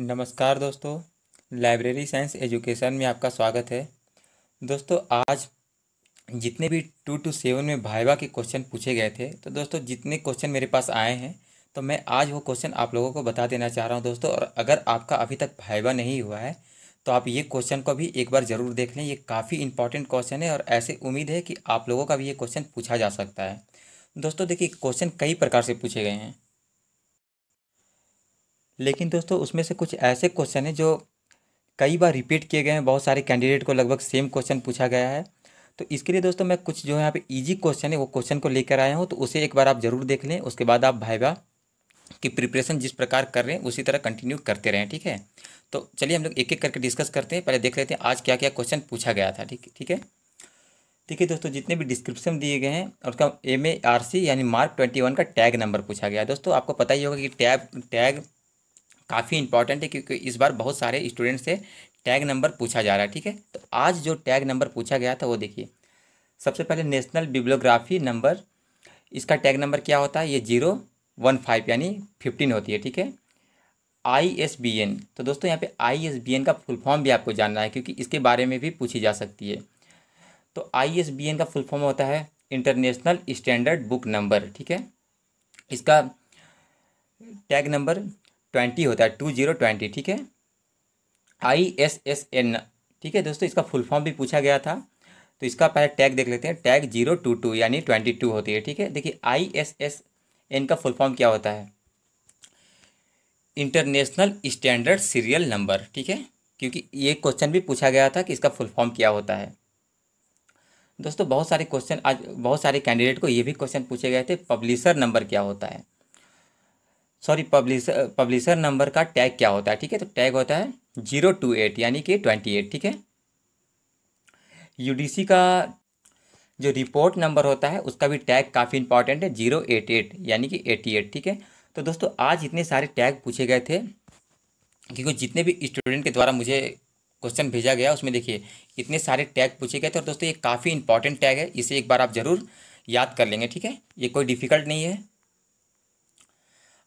नमस्कार दोस्तों। Library science education में आपका स्वागत है। दोस्तों आज जितने भी 2 to 7 में वाइवा के क्वेश्चन पूछे गए थे, तो दोस्तों जितने क्वेश्चन मेरे पास आए हैं तो मैं आज वो क्वेश्चन आप लोगों को बता देना चाह रहा हूं दोस्तों। और अगर आपका अभी तक वाइवा नहीं हुआ है तो आप ये क्वेश्चन को भी एक बार ज़रूर देख लें। ये काफ़ी इंपॉर्टेंट क्वेश्चन है और ऐसे उम्मीद है कि आप लोगों का भी ये क्वेश्चन पूछा जा सकता है। दोस्तों देखिए, क्वेश्चन कई प्रकार से पूछे गए हैं, लेकिन दोस्तों उसमें से कुछ ऐसे क्वेश्चन हैं जो कई बार रिपीट किए गए हैं। बहुत सारे कैंडिडेट को लगभग सेम क्वेश्चन पूछा गया है। तो इसके लिए दोस्तों मैं कुछ जो यहाँ पे इजी क्वेश्चन है वो क्वेश्चन को लेकर आया हूँ, तो उसे एक बार आप ज़रूर देख लें। उसके बाद आप वाइवा की प्रिपरेशन जिस प्रकार कर रहे हैं उसी तरह कंटिन्यू करते रहें, ठीक है। तो चलिए हम लोग एक एक करके डिस्कस करते हैं। पहले देख लेते हैं आज क्या क्या क्वेश्चन पूछा गया था। ठीक है। ठीक है दोस्तों, जितने भी डिस्क्रिप्शन दिए गए हैं और उसका MARC यानी मार्क 21 का टैग नंबर पूछा गया है। दोस्तों आपको पता ही होगा कि टैग काफ़ी इंपॉर्टेंट है, क्योंकि इस बार बहुत सारे स्टूडेंट से टैग नंबर पूछा जा रहा है। ठीक है, तो आज जो टैग नंबर पूछा गया था वो देखिए। सबसे पहले नेशनल बिब्लियोग्राफी नंबर, इसका टैग नंबर क्या होता है? ये 015 यानी 15 होती है। ठीक है। ISBN, तो दोस्तों यहाँ पे ISBN का फुल फॉर्म भी आपको जानना है, क्योंकि इसके बारे में भी पूछी जा सकती है। तो ISBN का फुल फॉर्म होता है इंटरनेशनल स्टैंडर्ड बुक नंबर। ठीक है, इसका टैग नंबर 20 होता है, 2020। ठीक है। ISSN, ठीक है दोस्तों, इसका फुल फॉर्म भी पूछा गया था, तो इसका पहले टैग देख लेते हैं। टैग 022 यानी 22 होती है। ठीक है, देखिए ISSN का फुल फॉर्म क्या होता है? International standard serial number. ठीक है, क्योंकि ये क्वेश्चन भी पूछा गया था कि इसका फुल फॉर्म क्या होता है। दोस्तों बहुत सारे क्वेश्चन, आज बहुत सारे कैंडिडेट को ये भी क्वेश्चन पूछे गए थे, पब्लिशर नंबर क्या होता है? सॉरी, पब्लिशर नंबर का टैग क्या होता है? ठीक है, तो टैग होता है 028 यानी कि 28। ठीक है। UDC का जो रिपोर्ट नंबर होता है उसका भी टैग काफ़ी इंपॉर्टेंट है, 088 यानी कि 88। ठीक है। तो दोस्तों आज इतने सारे टैग पूछे गए थे, क्योंकि जितने भी स्टूडेंट के द्वारा मुझे क्वेश्चन भेजा गया उसमें देखिए इतने सारे टैग पूछे गए थे। और दोस्तों ये काफ़ी इंपॉर्टेंट टैग है, इसे एक बार आप ज़रूर याद कर लेंगे। ठीक है, ये कोई डिफ़िकल्ट नहीं है।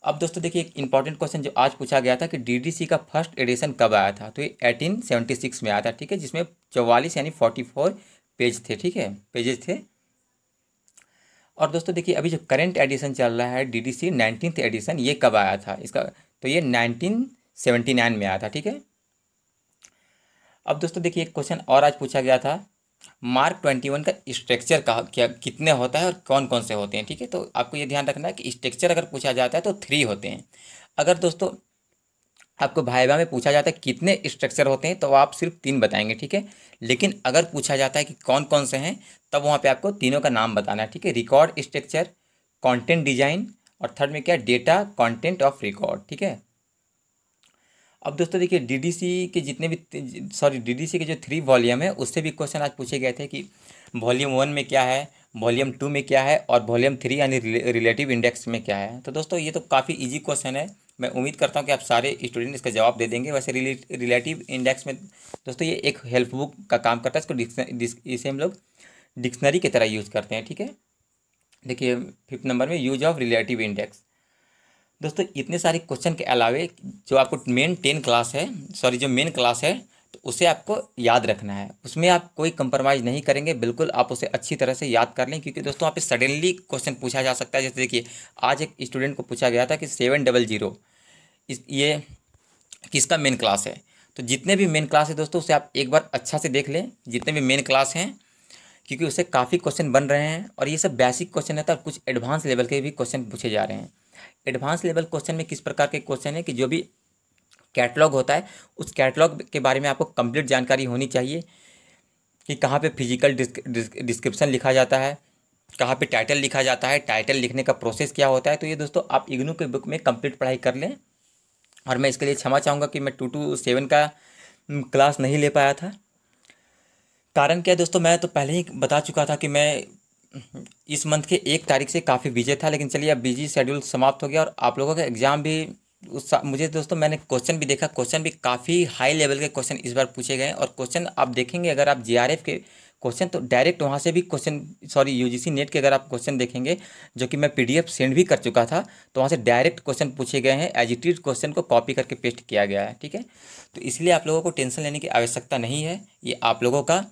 अब दोस्तों देखिए, एक इंपॉर्टेंट क्वेश्चन जो आज पूछा गया था कि DDC का फर्स्ट एडिशन कब आया था? तो ये 1876 में आया था। ठीक है, जिसमें 44 यानी 44 पेज थे। ठीक है, पेजेस थे। और दोस्तों देखिए, अभी जो करंट एडिशन चल रहा है DDC 19th एडिशन, ये कब आया था इसका? तो ये 1979 में आया था। ठीक है। अब दोस्तों देखिए, एक क्वेश्चन और आज पूछा गया था, मार्क 21 का स्ट्रक्चर का क्या कितने होता है और कौन कौन से होते हैं? ठीक है, तो आपको ये ध्यान रखना है कि स्ट्रक्चर अगर पूछा जाता है तो 3 होते हैं। अगर दोस्तों आपको वाइवा में पूछा जाता है कितने स्ट्रक्चर होते हैं तो आप सिर्फ 3 बताएंगे। ठीक है, लेकिन अगर पूछा जाता है कि कौन कौन से हैं, तब वहाँ पे आपको तीनों का नाम बताना है। ठीक है, रिकॉर्ड स्ट्रक्चर, कंटेंट डिजाइन और थर्ड में क्या, डेटा कंटेंट ऑफ रिकॉर्ड। ठीक है। अब दोस्तों देखिए, DDC के जो 3 वॉल्यूम है उससे भी क्वेश्चन आज पूछे गए थे कि वॉल्यूम 1 में क्या है, वॉल्यूम 2 में क्या है और वॉल्यूम 3 यानी रिलेटिव इंडेक्स में क्या है। तो दोस्तों ये तो काफ़ी इजी क्वेश्चन है, मैं उम्मीद करता हूँ कि आप सारे स्टूडेंट इसका जवाब दे देंगे। वैसे रिलेटिव इंडेक्स में दोस्तों ये एक हेल्प बुक का काम करता है, इसे हम लोग डिक्शनरी की तरह यूज़ करते हैं। ठीक है, देखिए 5th नंबर में यूज ऑफ रिलेटिव इंडेक्स। दोस्तों इतने सारे क्वेश्चन के अलावे जो आपको जो मेन क्लास है तो उसे आपको याद रखना है, उसमें आप कोई कंप्रोमाइज़ नहीं करेंगे, बिल्कुल आप उसे अच्छी तरह से याद कर लें, क्योंकि दोस्तों वहाँ पे सडनली क्वेश्चन पूछा जा सकता है। जैसे देखिए, आज एक स्टूडेंट को पूछा गया था कि 700 ये किसका मेन क्लास है? तो जितने भी मेन क्लास है दोस्तों उसे आप एक बार अच्छा से देख लें, जितने भी मेन क्लास हैं, क्योंकि उससे काफ़ी क्वेश्चन बन रहे हैं। और ये सब बेसिक क्वेश्चन रहता है और कुछ एडवांस लेवल के भी क्वेश्चन पूछे जा रहे हैं। एडवांस लेवल क्वेश्चन में किस प्रकार के क्वेश्चन है कि जो भी कैटलॉग होता है उस कैटलॉग के बारे में आपको कंप्लीट जानकारी होनी चाहिए, कि कहाँ पे फिजिकल डिस्क्रिप्शन लिखा जाता है, कहाँ पे टाइटल लिखा जाता है, टाइटल लिखने का प्रोसेस क्या होता है। तो ये दोस्तों आप इग्नू के बुक में कंप्लीट पढ़ाई कर लें। और मैं इसके लिए क्षमा चाहूँगा कि मैं 2 to 7 का क्लास नहीं ले पाया था। कारण क्या है दोस्तों, मैं तो पहले ही बता चुका था कि मैं इस मंथ के 1 तारीख से काफ़ी बिजी था, लेकिन चलिए अब बिजी शेड्यूल समाप्त हो गया और आप लोगों का एग्ज़ाम भी मुझे दोस्तों मैंने क्वेश्चन भी देखा, क्वेश्चन भी काफ़ी हाई लेवल के क्वेश्चन इस बार पूछे गए हैं। और क्वेश्चन आप देखेंगे, अगर आप JRF के क्वेश्चन तो डायरेक्ट वहाँ से भी क्वेश्चन, सॉरी यूजीसी नेट के अगर आप क्वेश्चन देखेंगे जो कि मैं पीडीएफ सेंड भी कर चुका था, तो वहाँ से डायरेक्ट क्वेश्चन पूछे गए हैं, एज इट इज क्वेश्चन को कॉपी करके पेस्ट किया गया है। ठीक है, तो इसलिए आप लोगों को टेंशन लेने की आवश्यकता नहीं है। ये आप लोगों का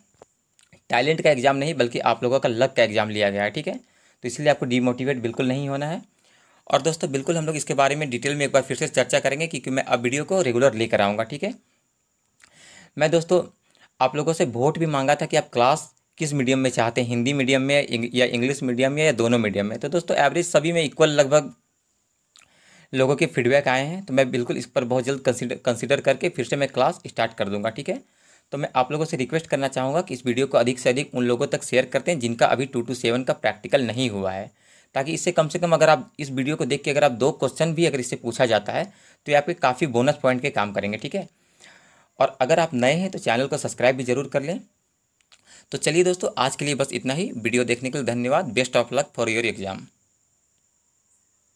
टैलेंट का एग्ज़ाम नहीं बल्कि आप लोगों का लक का एग्ज़ाम लिया गया है। ठीक है, तो इसलिए आपको डीमोटिवेट बिल्कुल नहीं होना है। और दोस्तों बिल्कुल हम लोग इसके बारे में डिटेल में एक बार फिर से चर्चा करेंगे, क्योंकि मैं अब वीडियो को रेगुलर लेकर आऊँगा। ठीक है, मैं दोस्तों आप लोगों से वोट भी मांगा था कि आप क्लास किस मीडियम में चाहते हैं, हिंदी मीडियम में या इंग्लिश मीडियम में या दोनों मीडियम में। तो दोस्तों एवरेज सभी में इक्वल लगभग लोगों के फीडबैक आए हैं, तो मैं बिल्कुल इस पर बहुत जल्द कंसिडर करके फिर से मैं क्लास स्टार्ट कर दूंगा। ठीक है, तो मैं आप लोगों से रिक्वेस्ट करना चाहूँगा कि इस वीडियो को अधिक से अधिक उन लोगों तक शेयर करते हैं जिनका अभी 2 to 7 का प्रैक्टिकल नहीं हुआ है, ताकि इससे कम से कम अगर आप इस वीडियो को देख के अगर आप 2 क्वेश्चन भी अगर इससे पूछा जाता है तो ये आपके काफ़ी बोनस पॉइंट के काम करेंगे। ठीक है, और अगर आप नए हैं तो चैनल को सब्सक्राइब भी ज़रूर कर लें। तो चलिए दोस्तों, आज के लिए बस इतना ही। वीडियो देखने के लिए धन्यवाद। Best of luck for your exam.